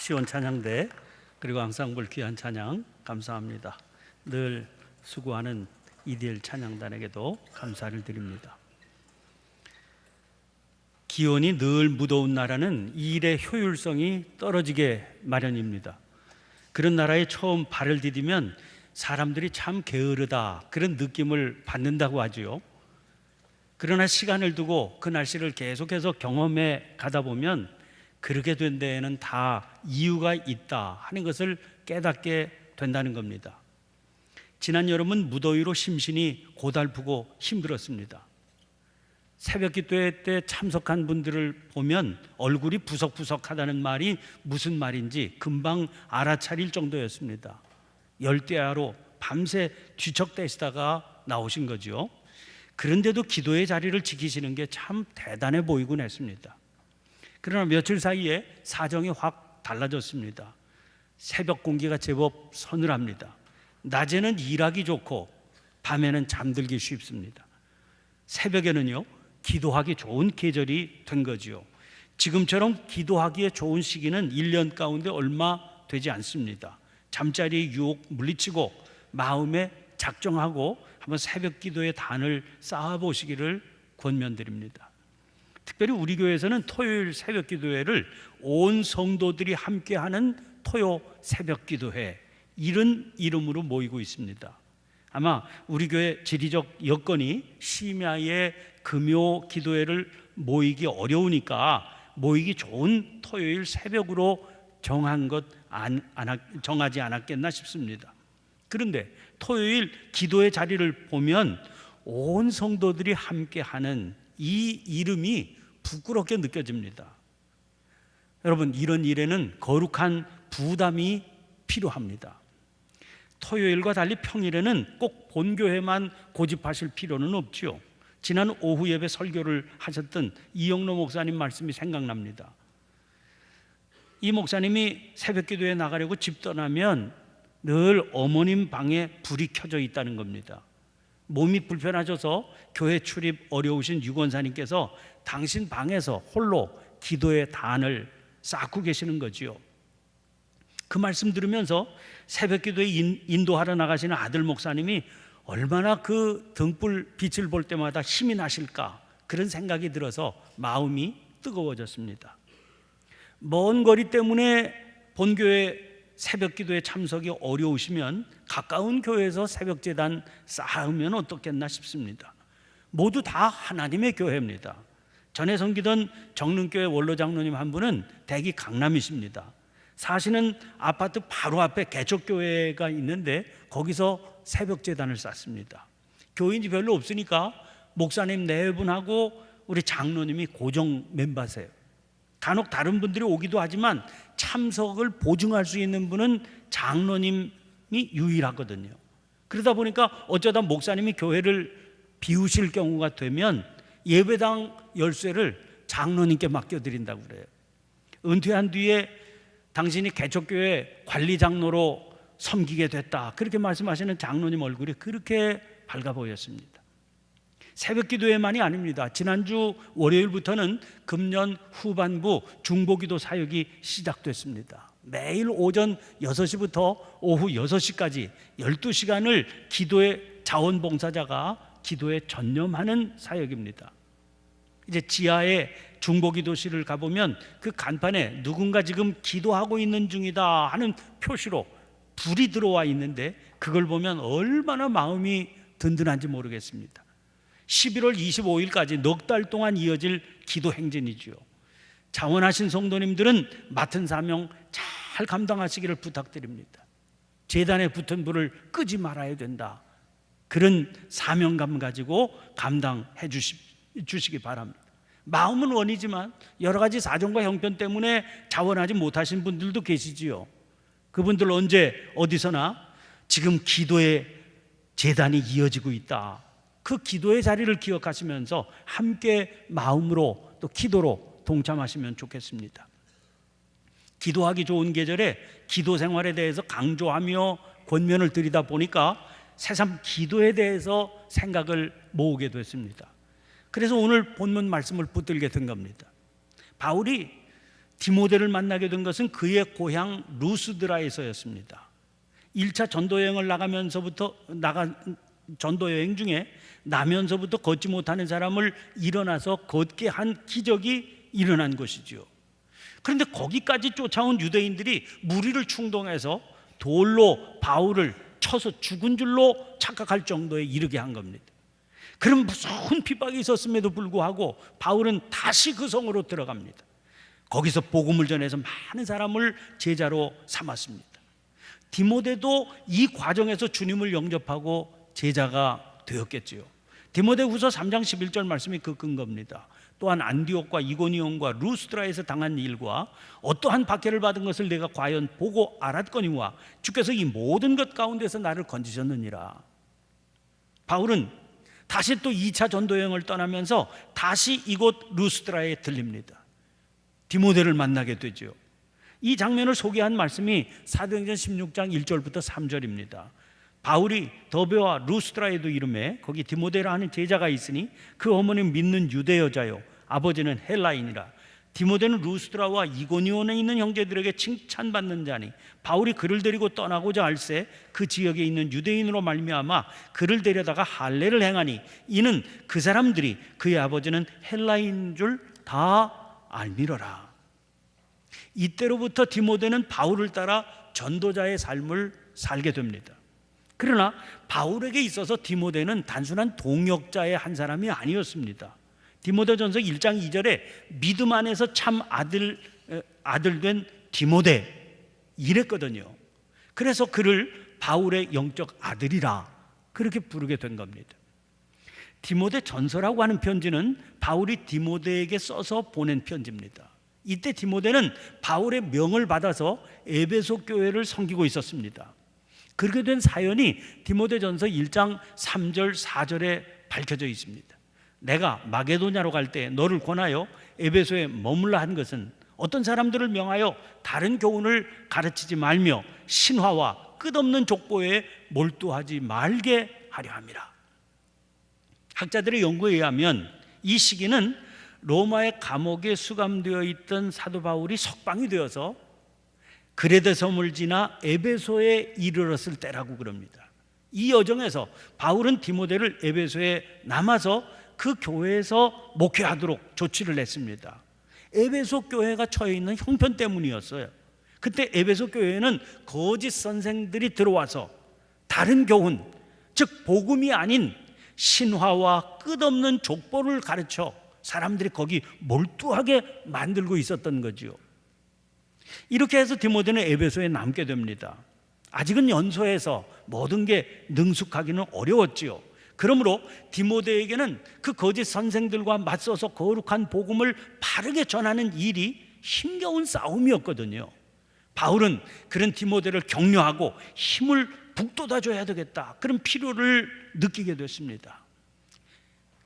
시온 찬양대 그리고 앙상블 귀한 찬양 감사합니다. 늘 수고하는 이디엘 찬양단에게도 감사를 드립니다. 기온이 늘 무더운 나라는 일의 효율성이 떨어지게 마련입니다. 그런 나라에 처음 발을 디디면 사람들이 참 게으르다 그런 느낌을 받는다고 하지요. 그러나 시간을 두고 그 날씨를 계속해서 경험해 가다 보면 그렇게 된 데에는 다 이유가 있다 하는 것을 깨닫게 된다는 겁니다. 지난 여름은 무더위로 심신이 고달프고 힘들었습니다. 새벽 기도회 때 참석한 분들을 보면 얼굴이 부석부석하다는 말이 무슨 말인지 금방 알아차릴 정도였습니다. 열대야로 밤새 뒤척대시다가 나오신 거죠. 그런데도 기도의 자리를 지키시는 게 참 대단해 보이곤 했습니다. 그러나 며칠 사이에 사정이 확 달라졌습니다. 새벽 공기가 제법 서늘합니다. 낮에는 일하기 좋고 밤에는 잠들기 쉽습니다. 새벽에는요 기도하기 좋은 계절이 된 거지요. 지금처럼 기도하기에 좋은 시기는 1년 가운데 얼마 되지 않습니다. 잠자리의 유혹 물리치고 마음에 작정하고 한번 새벽 기도의 단을 쌓아보시기를 권면드립니다. 특별히 우리 교회에서는 토요일 새벽 기도회를 온 성도들이 함께하는 토요 새벽 기도회 이런 이름으로 모이고 있습니다. 아마 우리 교회 지리적 여건이 심야의 금요 기도회를 모이기 어려우니까 모이기 좋은 토요일 새벽으로 정하지 않았겠나 싶습니다. 그런데 토요일 기도의 자리를 보면 온 성도들이 함께하는 이 이름이 부끄럽게 느껴집니다. 여러분, 이런 일에는 거룩한 부담이 필요합니다. 토요일과 달리 평일에는 꼭 본교회만 고집하실 필요는 없지요. 지난 오후 예배 설교를 하셨던 이영로 목사님 말씀이 생각납니다. 이 목사님이 새벽 기도에 나가려고 집 떠나면 늘 어머님 방에 불이 켜져 있다는 겁니다. 몸이 불편하셔서 교회 출입 어려우신 유권사님께서 당신 방에서 홀로 기도의 단을 쌓고 계시는 거지요. 그 말씀 들으면서 새벽 기도에 인도하러 나가시는 아들 목사님이 얼마나 그 등불 빛을 볼 때마다 힘이 나실까 그런 생각이 들어서 마음이 뜨거워졌습니다. 먼 거리 때문에 본교회 새벽 기도에 참석이 어려우시면 가까운 교회에서 새벽 제단 쌓으면 어떻겠나 싶습니다. 모두 다 하나님의 교회입니다. 전에 섬기던 정릉교회 원로 장로님 한 분은 대기 강남이십니다. 사시는 아파트 바로 앞에 개척교회가 있는데 거기서 새벽 제단을 쌓습니다. 교인이 별로 없으니까 목사님 네 분하고 우리 장로님이 고정 멤버세요. 간혹 다른 분들이 오기도 하지만 참석을 보증할 수 있는 분은 장로님이 유일하거든요. 그러다 보니까 어쩌다 목사님이 교회를 비우실 경우가 되면 예배당 열쇠를 장로님께 맡겨드린다고 그래요. 은퇴한 뒤에 당신이 개척교회 관리장로로 섬기게 됐다 그렇게 말씀하시는 장로님 얼굴이 그렇게 밝아 보였습니다. 새벽 기도회만이 아닙니다. 지난주 월요일부터는 금년 후반부 중보기도 사역이 시작됐습니다. 매일 오전 6시부터 오후 6시까지 12시간을 기도의 자원봉사자가 기도에 전념하는 사역입니다. 이제 지하에 중보기도실을 가보면 그 간판에 누군가 지금 기도하고 있는 중이다 하는 표시로 불이 들어와 있는데 그걸 보면 얼마나 마음이 든든한지 모르겠습니다. 11월 25일까지 넉 달 동안 이어질 기도 행진이지요. 자원하신 성도님들은 맡은 사명 잘 감당하시기를 부탁드립니다. 제단에 붙은 불을 끄지 말아야 된다. 그런 사명감 가지고 감당해 주시기 바랍니다. 마음은 원이지만 여러 가지 사정과 형편 때문에 자원하지 못하신 분들도 계시지요. 그분들 언제 어디서나 지금 기도의 제단이 이어지고 있다. 그 기도의 자리를 기억하시면서 함께 마음으로 또 기도로 동참하시면 좋겠습니다. 기도하기 좋은 계절에 기도 생활에 대해서 강조하며 권면을 드리다 보니까 새삼 기도에 대해서 생각을 모으게 됐습니다. 그래서 오늘 본문 말씀을 붙들게 된 겁니다. 바울이 디모데를 만나게 된 것은 그의 고향 루스드라에서였습니다. 1차 전도여행을 전도여행 중에 나면서부터 걷지 못하는 사람을 일어나서 걷게 한 기적이 일어난 것이죠. 그런데 거기까지 쫓아온 유대인들이 무리를 충동해서 돌로 바울을 쳐서 죽은 줄로 착각할 정도에 이르게 한 겁니다. 그럼 무서운 핍박이 있었음에도 불구하고 바울은 다시 그 성으로 들어갑니다. 거기서 복음을 전해서 많은 사람을 제자로 삼았습니다. 디모데도 이 과정에서 주님을 영접하고 제자가 되었겠지요. 디모데후서 3장 11절 말씀이 그 근거입니다. 또한 안디옥과 이고니온과 루스드라에서 당한 일과 어떠한 박해를 받은 것을 내가 과연 보고 알았거니와 주께서 이 모든 것 가운데서 나를 건지셨느니라. 바울은 다시 또 2차 전도여행을 떠나면서 다시 이곳 루스드라에 들립니다. 디모데를 만나게 되죠. 이 장면을 소개한 말씀이 사도행전 16장 1절부터 3절입니다. 바울이 더베와 루스드라에도 이르매 거기 디모데라 하는 제자가 있으니 그 어머니는 믿는 유대 여자요 아버지는 헬라인이라. 디모데는 루스드라와 이고니온에 있는 형제들에게 칭찬받는 자니 바울이 그를 데리고 떠나고자 할새 그 지역에 있는 유대인으로 말미암아 그를 데려다가 할례를 행하니 이는 그 사람들이 그의 아버지는 헬라인인 줄 다 알미러라. 이때로부터 디모데는 바울을 따라 전도자의 삶을 살게 됩니다. 그러나 바울에게 있어서 디모데는 단순한 동역자의 한 사람이 아니었습니다. 디모데전서 1장 2절에 믿음 안에서 참 아들 된 디모데 이랬거든요. 그래서 그를 바울의 영적 아들이라 그렇게 부르게 된 겁니다. 디모데 전서라고 하는 편지는 바울이 디모데에게 써서 보낸 편지입니다. 이때 디모데는 바울의 명을 받아서 에베소 교회를 섬기고 있었습니다. 그렇게 된 사연이 디모데전서 1장 3절 4절에 밝혀져 있습니다. 내가 마게도냐로 갈 때 너를 권하여 에베소에 머물라 한 것은 어떤 사람들을 명하여 다른 교훈을 가르치지 말며 신화와 끝없는 족보에 몰두하지 말게 하려 함이라. 학자들의 연구에 의하면 이 시기는 로마의 감옥에 수감되어 있던 사도 바울이 석방이 되어서 그레데 섬을 지나 에베소에 이르렀을 때라고 그럽니다. 이 여정에서 바울은 디모데를 에베소에 남아서 그 교회에서 목회하도록 조치를 냈습니다. 에베소 교회가 처해 있는 형편 때문이었어요. 그때 에베소 교회에는 거짓 선생들이 들어와서 다른 교훈, 즉 복음이 아닌 신화와 끝없는 족보를 가르쳐 사람들이 거기 몰두하게 만들고 있었던 거죠. 이렇게 해서 디모데는 에베소에 남게 됩니다. 아직은 연소해서 모든 게 능숙하기는 어려웠지요. 그러므로 디모데에게는 그 거짓 선생들과 맞서서 거룩한 복음을 바르게 전하는 일이 힘겨운 싸움이었거든요. 바울은 그런 디모데를 격려하고 힘을 북돋아줘야 되겠다, 그런 필요를 느끼게 됐습니다.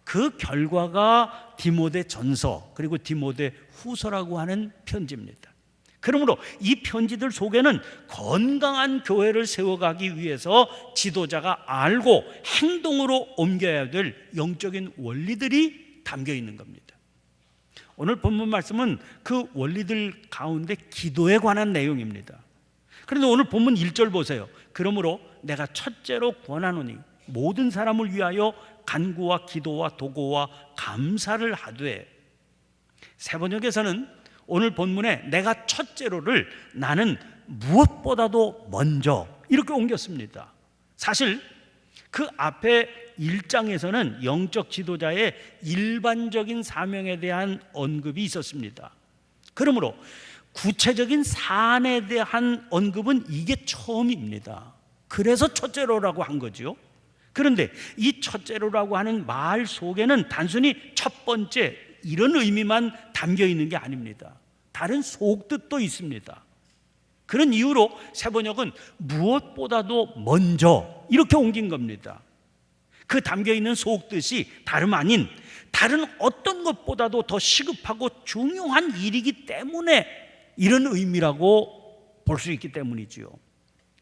그 결과가 디모데 전서 그리고 디모데 후서라고 하는 편지입니다. 그러므로 이 편지들 속에는 건강한 교회를 세워가기 위해서 지도자가 알고 행동으로 옮겨야 될 영적인 원리들이 담겨 있는 겁니다. 오늘 본문 말씀은 그 원리들 가운데 기도에 관한 내용입니다. 그런데 오늘 본문 1절 보세요. 그러므로 내가 첫째로 권하노니 모든 사람을 위하여 간구와 기도와 도고와 감사를 하되, 세번역에서는 오늘 본문에 내가 첫째로를 나는 무엇보다도 먼저 이렇게 옮겼습니다. 사실 그 앞에 1장에서는 영적 지도자의 일반적인 사명에 대한 언급이 있었습니다. 그러므로 구체적인 사안에 대한 언급은 이게 처음입니다. 그래서 첫째로라고 한 거죠. 그런데 이 첫째로라고 하는 말 속에는 단순히 첫 번째 이런 의미만 담겨 있는 게 아닙니다. 다른 속뜻도 있습니다. 그런 이유로 세번역은 무엇보다도 먼저 이렇게 옮긴 겁니다. 그 담겨 있는 속뜻이 다름 아닌 다른 어떤 것보다도 더 시급하고 중요한 일이기 때문에 이런 의미라고 볼 수 있기 때문이지요.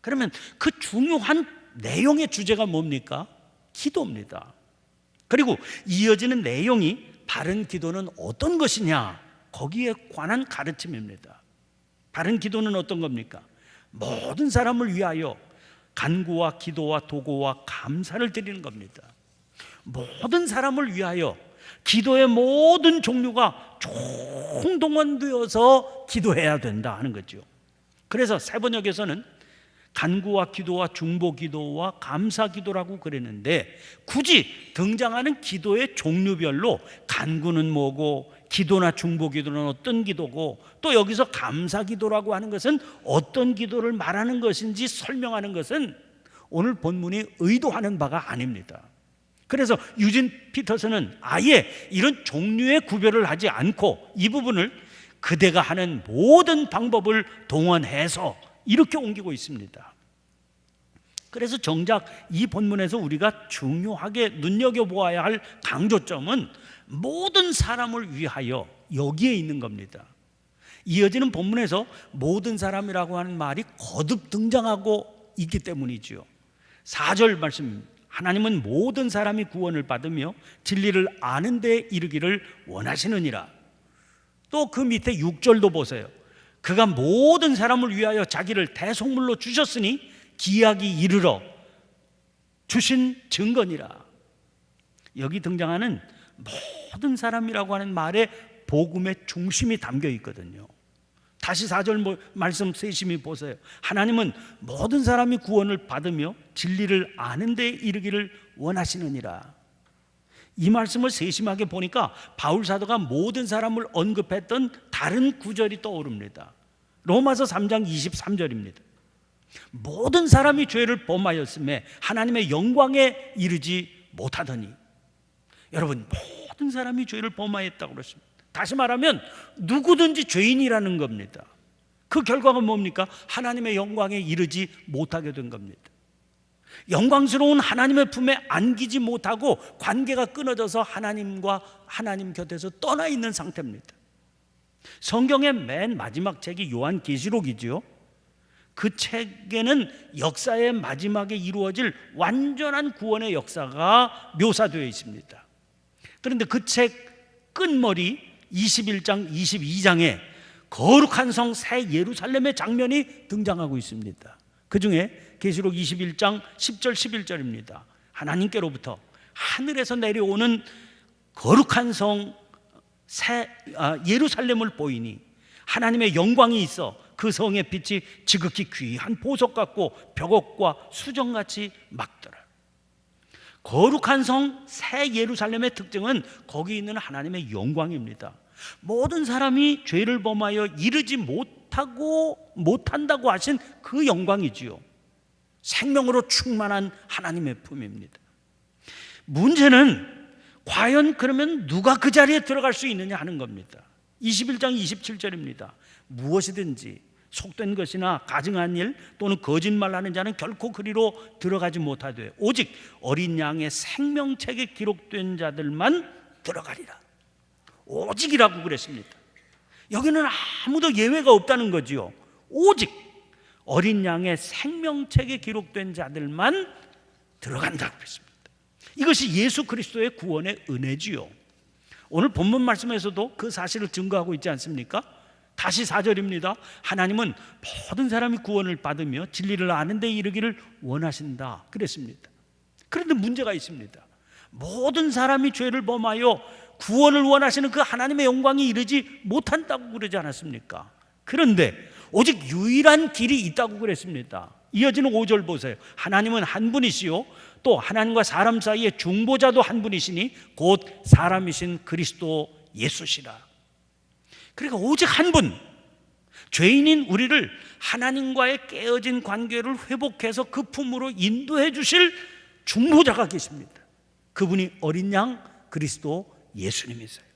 그러면 그 중요한 내용의 주제가 뭡니까? 기도입니다. 그리고 이어지는 내용이 바른 기도는 어떤 것이냐? 거기에 관한 가르침입니다. 바른 기도는 어떤 겁니까? 모든 사람을 위하여 간구와 기도와 도고와 감사를 드리는 겁니다. 모든 사람을 위하여 기도의 모든 종류가 총동원되어서 기도해야 된다 하는 거죠. 그래서 세번역에서는 간구와 기도와 중보 기도와 감사 기도라고 그랬는데, 굳이 등장하는 기도의 종류별로 간구는 뭐고 기도나 중보 기도는 어떤 기도고, 또 여기서 감사 기도라고 하는 것은 어떤 기도를 말하는 것인지 설명하는 것은 오늘 본문이 의도하는 바가 아닙니다. 그래서 유진 피터슨은 아예 이런 종류의 구별을 하지 않고 이 부분을 그대가 하는 모든 방법을 동원해서 이렇게 옮기고 있습니다. 그래서 정작 이 본문에서 우리가 중요하게 눈여겨보아야 할 강조점은 모든 사람을 위하여 여기에 있는 겁니다. 이어지는 본문에서 모든 사람이라고 하는 말이 거듭 등장하고 있기 때문이지요. 4절 말씀, 하나님은 모든 사람이 구원을 받으며 진리를 아는 데 이르기를 원하시느니라. 또 그 밑에 6절도 보세요. 그가 모든 사람을 위하여 자기를 대속물로 주셨으니 기약이 이르러 주신 증거니라. 여기 등장하는 모든 사람이라고 하는 말에 복음의 중심이 담겨 있거든요. 다시 4절 말씀 세심히 보세요. 하나님은 모든 사람이 구원을 받으며 진리를 아는 데 이르기를 원하시느니라. 이 말씀을 세심하게 보니까 바울 사도가 모든 사람을 언급했던 다른 구절이 떠오릅니다. 로마서 3장 23절입니다. 모든 사람이 죄를 범하였음에 하나님의 영광에 이르지 못하더니. 여러분, 모든 사람이 죄를 범하였다고 그랬습니다. 다시 말하면 누구든지 죄인이라는 겁니다. 그 결과가 뭡니까? 하나님의 영광에 이르지 못하게 된 겁니다. 영광스러운 하나님의 품에 안기지 못하고 관계가 끊어져서 하나님과 하나님 곁에서 떠나 있는 상태입니다. 성경의 맨 마지막 책이 요한계시록이지요. 그 책에는 역사의 마지막에 이루어질 완전한 구원의 역사가 묘사되어 있습니다. 그런데 그 책 끝머리 21장 22장에 거룩한 성 새 예루살렘의 장면이 등장하고 있습니다. 그 중에 계시록 21장 10절 11절입니다. 하나님께로부터 하늘에서 내려오는 거룩한 성 새 예루살렘을 보이니 하나님의 영광이 있어 그 성의 빛이 지극히 귀한 보석 같고 벽옥과 수정같이 막더라. 거룩한 성 새 예루살렘의 특징은 거기 있는 하나님의 영광입니다. 모든 사람이 죄를 범하여 이르지 못한다고 하신 그 영광이지요. 생명으로 충만한 하나님의 품입니다. 문제는 과연 그러면 누가 그 자리에 들어갈 수 있느냐 하는 겁니다. 21장 27절입니다. 무엇이든지 속된 것이나 가증한 일 또는 거짓말하는 자는 결코 그리로 들어가지 못하되 오직 어린 양의 생명책에 기록된 자들만 들어가리라. 오직이라고 그랬습니다. 여기는 아무도 예외가 없다는 거지요. 오직 어린 양의 생명책에 기록된 자들만 들어간다고 그랬습니다. 이것이 예수 그리스도의 구원의 은혜지요. 오늘 본문 말씀에서도 그 사실을 증거하고 있지 않습니까? 다시 4절입니다. 하나님은 모든 사람이 구원을 받으며 진리를 아는 데 이르기를 원하신다 그랬습니다. 그런데 문제가 있습니다. 모든 사람이 죄를 범하여 구원을 원하시는 그 하나님의 영광이 이르지 못한다고 그러지 않았습니까? 그런데 오직 유일한 길이 있다고 그랬습니다. 이어지는 5절 보세요. 하나님은 한 분이시요 또 하나님과 사람 사이의 중보자도 한 분이시니 곧 사람이신 그리스도 예수시라. 그러니까 오직 한 분, 죄인인 우리를 하나님과의 깨어진 관계를 회복해서 그 품으로 인도해 주실 중보자가 계십니다. 그분이 어린 양 그리스도 예수님이세요.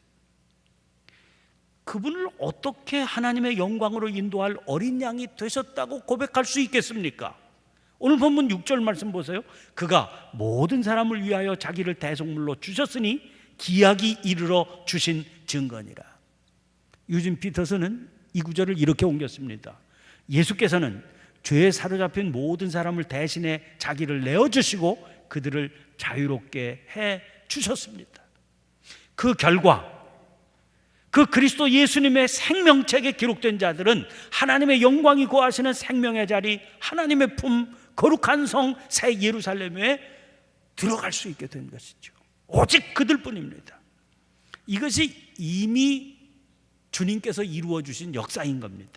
그분을 어떻게 하나님의 영광으로 인도할 어린 양이 되셨다고 고백할 수 있겠습니까? 오늘 본문 6절 말씀 보세요. 그가 모든 사람을 위하여 자기를 대속물로 주셨으니 기약이 이르러 주신 증거니라. 유진 피터슨은 이 구절을 이렇게 옮겼습니다. 예수께서는 죄에 사로잡힌 모든 사람을 대신해 자기를 내어주시고 그들을 자유롭게 해 주셨습니다. 그 결과 그 그리스도 예수님의 생명책에 기록된 자들은 하나님의 영광이 거하시는 생명의 자리, 하나님의 품, 거룩한 성 새 예루살렘에 들어갈 수 있게 된 것이죠. 오직 그들뿐입니다. 이것이 이미 주님께서 이루어 주신 역사인 겁니다.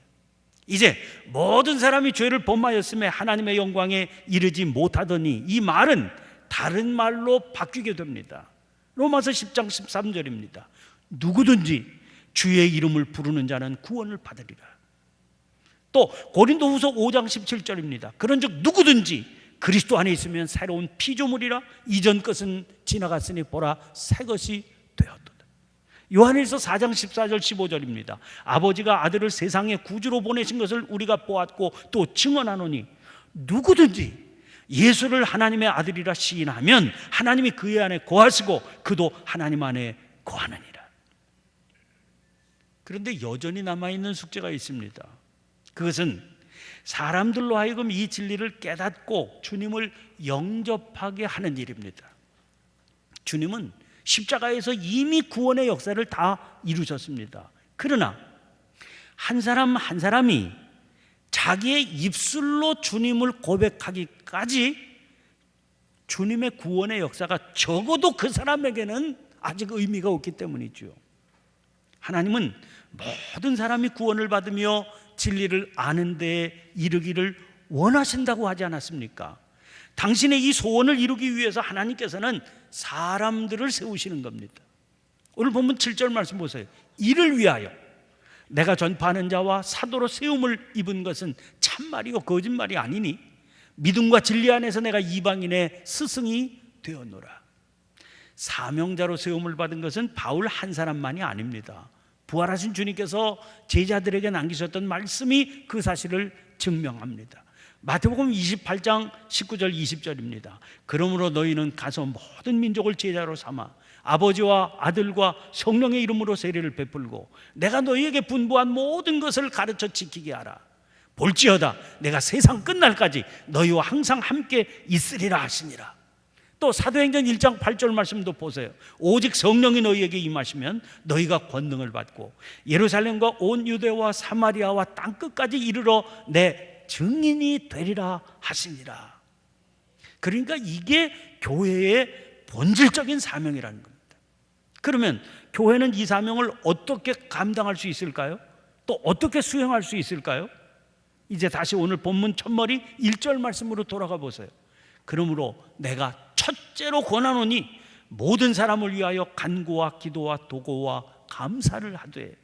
이제 모든 사람이 죄를 범하였음에 하나님의 영광에 이르지 못하더니, 이 말은 다른 말로 바뀌게 됩니다. 로마서 10장 13절입니다. 누구든지 주의 이름을 부르는 자는 구원을 받으리라. 또 고린도후서 5장 17절입니다. 그런즉 누구든지 그리스도 안에 있으면 새로운 피조물이라, 이전 것은 지나갔으니 보라 새 것이 되었도다. 요한일서 4장 14절 15절입니다. 아버지가 아들을 세상에 구주로 보내신 것을 우리가 보았고 또 증언하노니, 누구든지 예수를 하나님의 아들이라 시인하면 하나님이 그의 안에 거하시고 그도 하나님 안에 거하느니라. 그런데 여전히 남아있는 숙제가 있습니다. 그것은 사람들로 하여금 이 진리를 깨닫고 주님을 영접하게 하는 일입니다. 주님은 십자가에서 이미 구원의 역사를 다 이루셨습니다. 그러나 한 사람 한 사람이 자기의 입술로 주님을 고백하기까지 주님의 구원의 역사가 적어도 그 사람에게는 아직 의미가 없기 때문이죠. 하나님은 모든 사람이 구원을 받으며 진리를 아는 데에 이르기를 원하신다고 하지 않았습니까? 당신의 이 소원을 이루기 위해서 하나님께서는 사람들을 세우시는 겁니다. 오늘 본문 7절 말씀 보세요. 이를 위하여 내가 전파하는 자와 사도로 세움을 입은 것은 참말이요 거짓말이 아니니 믿음과 진리 안에서 내가 이방인의 스승이 되었노라. 사명자로 세움을 받은 것은 바울 한 사람만이 아닙니다. 부활하신 주님께서 제자들에게 남기셨던 말씀이 그 사실을 증명합니다. 마태복음 28장 19절 20절입니다. 그러므로 너희는 가서 모든 민족을 제자로 삼아 아버지와 아들과 성령의 이름으로 세례를 베풀고 내가 너희에게 분부한 모든 것을 가르쳐 지키게 하라. 볼지어다 내가 세상 끝날까지 너희와 항상 함께 있으리라 하시니라. 또 사도행전 1장 8절 말씀도 보세요. 오직 성령이 너희에게 임하시면 너희가 권능을 받고 예루살렘과 온 유대와 사마리아와 땅끝까지 이르러 내 증인이 되리라 하시니라. 그러니까 이게 교회의 본질적인 사명이라는 겁니다. 그러면 교회는 이 사명을 어떻게 감당할 수 있을까요? 또 어떻게 수행할 수 있을까요? 이제 다시 오늘 본문 첫머리 1절 말씀으로 돌아가 보세요. 그러므로 내가 첫째로 권하노니 모든 사람을 위하여 간구와 기도와 도고와 감사를 하되.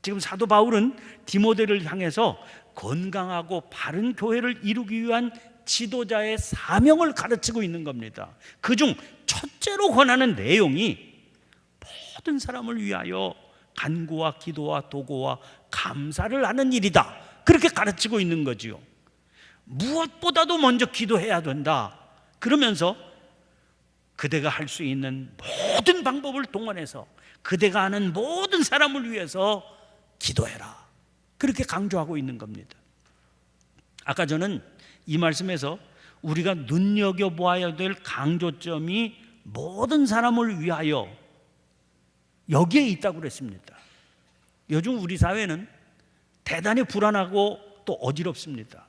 지금 사도 바울은 디모데를 향해서 건강하고 바른 교회를 이루기 위한 지도자의 사명을 가르치고 있는 겁니다. 그중 첫째로 권하는 내용이 모든 사람을 위하여 간구와 기도와 도고와 감사를 하는 일이다. 그렇게 가르치고 있는 거지요. 무엇보다도 먼저 기도해야 된다. 그러면서 그대가 할 수 있는 모든 방법을 동원해서 그대가 아는 모든 사람을 위해서 기도해라. 그렇게 강조하고 있는 겁니다. 아까 저는 이 말씀에서 우리가 눈여겨보아야 될 강조점이 모든 사람을 위하여 여기에 있다고 그랬습니다. 요즘 우리 사회는 대단히 불안하고 또 어지럽습니다.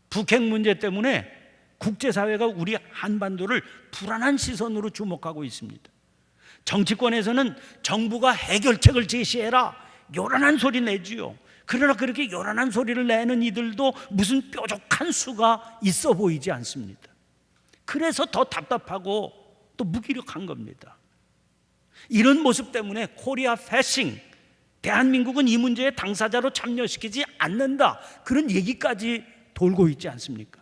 북핵 문제 때문에 국제사회가 우리 한반도를 불안한 시선으로 주목하고 있습니다. 정치권에서는 정부가 해결책을 제시해라 요란한 소리 내지요. 그러나 그렇게 요란한 소리를 내는 이들도 무슨 뾰족한 수가 있어 보이지 않습니다. 그래서 더 답답하고 또 무기력한 겁니다. 이런 모습 때문에 코리아 패싱, 대한민국은 이 문제에 당사자로 참여시키지 않는다, 그런 얘기까지 돌고 있지 않습니까?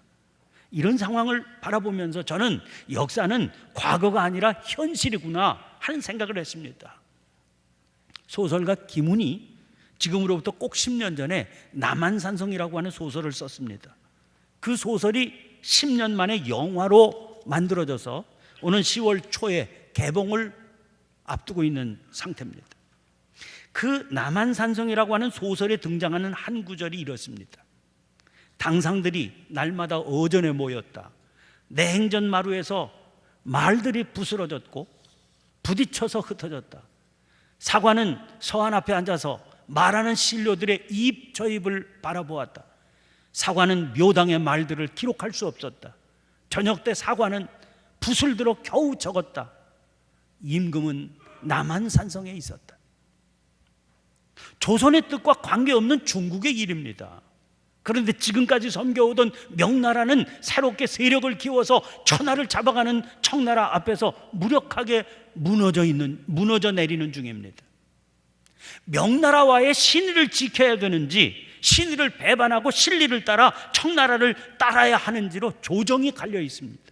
이런 상황을 바라보면서 저는 역사는 과거가 아니라 현실이구나 하는 생각을 했습니다. 소설가 김훈이 지금으로부터 꼭 10년 전에 남한산성이라고 하는 소설을 썼습니다. 그 소설이 10년 만에 영화로 만들어져서 오는 10월 초에 개봉을 앞두고 있는 상태입니다. 그 남한산성이라고 하는 소설에 등장하는 한 구절이 이렇습니다. 당상들이 날마다 어전에 모였다. 내행전 마루에서 말들이 부스러졌고 부딪혀서 흩어졌다. 사관은 서한 앞에 앉아서 말하는 신료들의 입 저 입을 바라보았다. 사관은 묘당의 말들을 기록할 수 없었다. 저녁 때 사관은 붓을 들어 겨우 적었다. 임금은 남한산성에 있었다. 조선의 뜻과 관계없는 중국의 일입니다. 그런데 지금까지 섬겨오던 명나라는 새롭게 세력을 키워서 천하를 잡아가는 청나라 앞에서 무력하게 무너져 내리는 중입니다. 명나라와의 신의를 지켜야 되는지, 신의를 배반하고 신리를 따라 청나라를 따라야 하는지로 조정이 갈려 있습니다.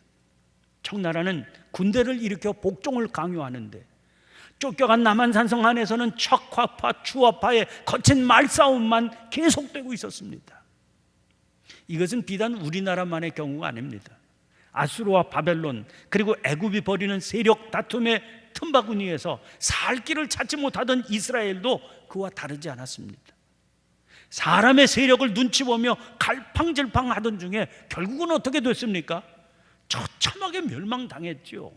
청나라는 군대를 일으켜 복종을 강요하는데, 쫓겨간 남한산성 안에서는 척화파, 추화파의 거친 말싸움만 계속되고 있었습니다. 이것은 비단 우리나라만의 경우가 아닙니다. 아수르와 바벨론, 그리고 애굽이 벌이는 세력 다툼의 틈바구니에서 살 길을 찾지 못하던 이스라엘도 그와 다르지 않았습니다. 사람의 세력을 눈치 보며 갈팡질팡하던 중에 결국은 어떻게 됐습니까? 처참하게 멸망당했죠.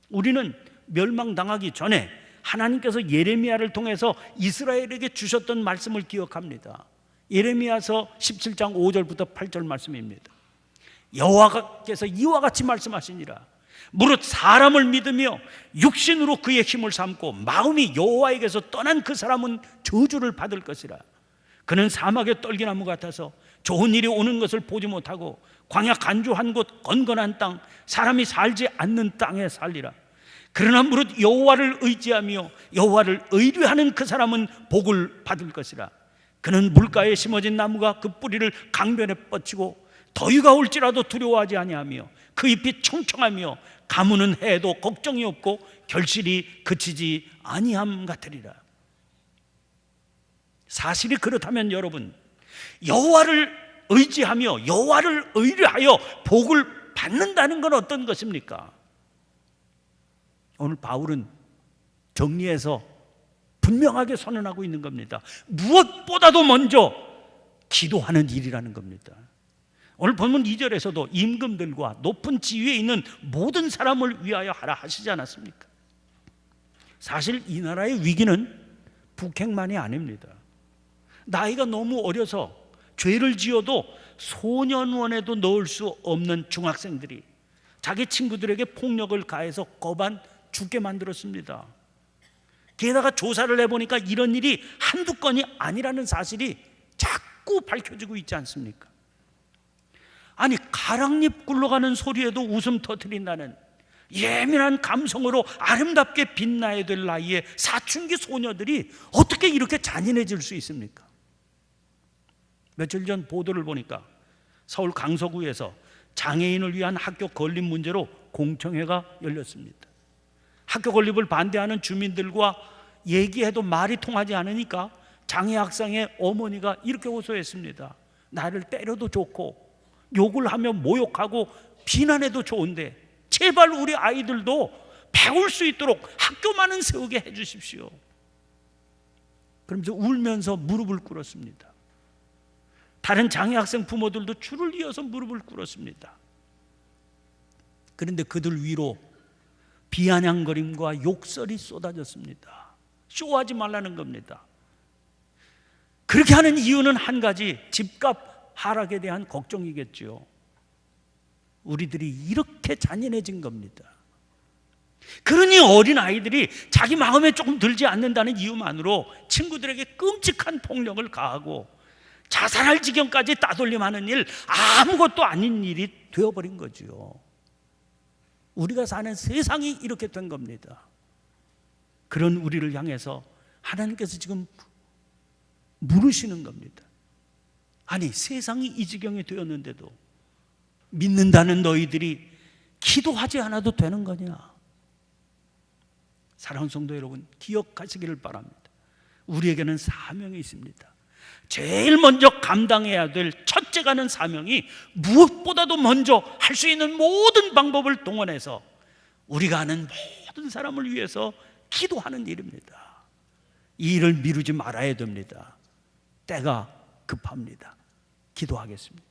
우리는 멸망당하기 전에 하나님께서 예레미야를 통해서 이스라엘에게 주셨던 말씀을 기억합니다. 예레미야서 17장 5절부터 8절 말씀입니다. 여호와께서 이와 같이 말씀하시니라. 무릇 사람을 믿으며 육신으로 그의 힘을 삼고 마음이 여호와에게서 떠난 그 사람은 저주를 받을 것이라. 그는 사막의 떨기나무 같아서 좋은 일이 오는 것을 보지 못하고 광야 간주한 곳 건건한 땅, 사람이 살지 않는 땅에 살리라. 그러나 무릇 여호와를 의지하며 여호와를 의뢰하는 그 사람은 복을 받을 것이라. 그는 물가에 심어진 나무가 그 뿌리를 강변에 뻗치고 더위가 올지라도 두려워하지 아니하며 그 잎이 청청하며 가무는 해도 걱정이 없고 결실이 그치지 아니함 같으리라. 사실이 그렇다면 여러분, 여호와를 의지하며 여호와를 의뢰하여 복을 받는다는 건 어떤 것입니까? 오늘 바울은 정리해서 분명하게 선언하고 있는 겁니다. 무엇보다도 먼저 기도하는 일이라는 겁니다. 오늘 본문 2절에서도 임금들과 높은 지위에 있는 모든 사람을 위하여 하라 하시지 않았습니까? 사실 이 나라의 위기는 북핵만이 아닙니다. 나이가 너무 어려서 죄를 지어도 소년원에도 넣을 수 없는 중학생들이 자기 친구들에게 폭력을 가해서 거반 죽게 만들었습니다. 게다가 조사를 해보니까 이런 일이 한두 건이 아니라는 사실이 자꾸 밝혀지고 있지 않습니까? 아니, 가랑잎 굴러가는 소리에도 웃음 터뜨린다는 예민한 감성으로 아름답게 빛나야 될 나이에 사춘기 소녀들이 어떻게 이렇게 잔인해질 수 있습니까? 며칠 전 보도를 보니까 서울 강서구에서 장애인을 위한 학교 건립 문제로 공청회가 열렸습니다. 학교 건립을 반대하는 주민들과 얘기해도 말이 통하지 않으니까 장애 학생의 어머니가 이렇게 호소했습니다. 나를 때려도 좋고 욕을 하면 모욕하고 비난해도 좋은데 제발 우리 아이들도 배울 수 있도록 학교만은 세우게 해주십시오. 그러면서 울면서 무릎을 꿇었습니다. 다른 장애 학생 부모들도 줄을 이어서 무릎을 꿇었습니다. 그런데 그들 위로 비아냥거림과 욕설이 쏟아졌습니다. 쇼하지 말라는 겁니다. 그렇게 하는 이유는 한 가지, 집값 하락에 대한 걱정이겠죠. 우리들이 이렇게 잔인해진 겁니다. 그러니 어린 아이들이 자기 마음에 조금 들지 않는다는 이유만으로 친구들에게 끔찍한 폭력을 가하고 자살할 지경까지 따돌림하는 일, 아무것도 아닌 일이 되어버린 거죠. 우리가 사는 세상이 이렇게 된 겁니다. 그런 우리를 향해서 하나님께서 지금 물으시는 겁니다. 아니, 세상이 이 지경이 되었는데도 믿는다는 너희들이 기도하지 않아도 되는 거냐? 사랑하는 성도 여러분, 기억하시기를 바랍니다. 우리에게는 사명이 있습니다. 제일 먼저 감당해야 될 첫째가는 사명이 무엇보다도 먼저 할 수 있는 모든 방법을 동원해서 우리가 아는 모든 사람을 위해서 기도하는 일입니다. 이 일을 미루지 말아야 됩니다. 때가 급합니다. 기도하겠습니다.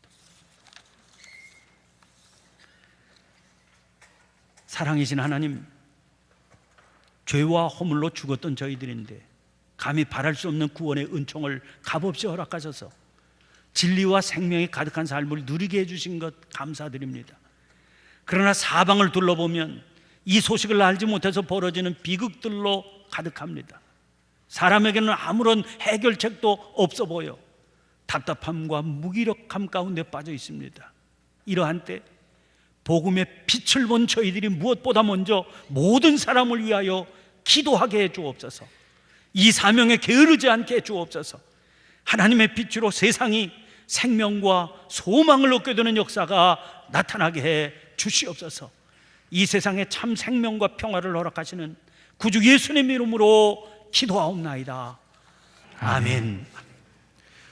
사랑이신 하나님, 죄와 허물로 죽었던 저희들인데 감히 바랄 수 없는 구원의 은총을 값없이 허락하셔서 진리와 생명이 가득한 삶을 누리게 해주신 것 감사드립니다. 그러나 사방을 둘러보면 이 소식을 알지 못해서 벌어지는 비극들로 가득합니다. 사람에게는 아무런 해결책도 없어 보여 답답함과 무기력함 가운데 빠져 있습니다. 이러한 때 복음의 빛을 본 저희들이 무엇보다 먼저 모든 사람을 위하여 기도하게 해 주옵소서. 이 사명에 게으르지 않게 해 주옵소서. 하나님의 빛으로 세상이 생명과 소망을 얻게 되는 역사가 나타나게 해 주시옵소서. 이 세상에 참 생명과 평화를 허락하시는 구주 예수님의 이름으로 기도하옵나이다. 아멘.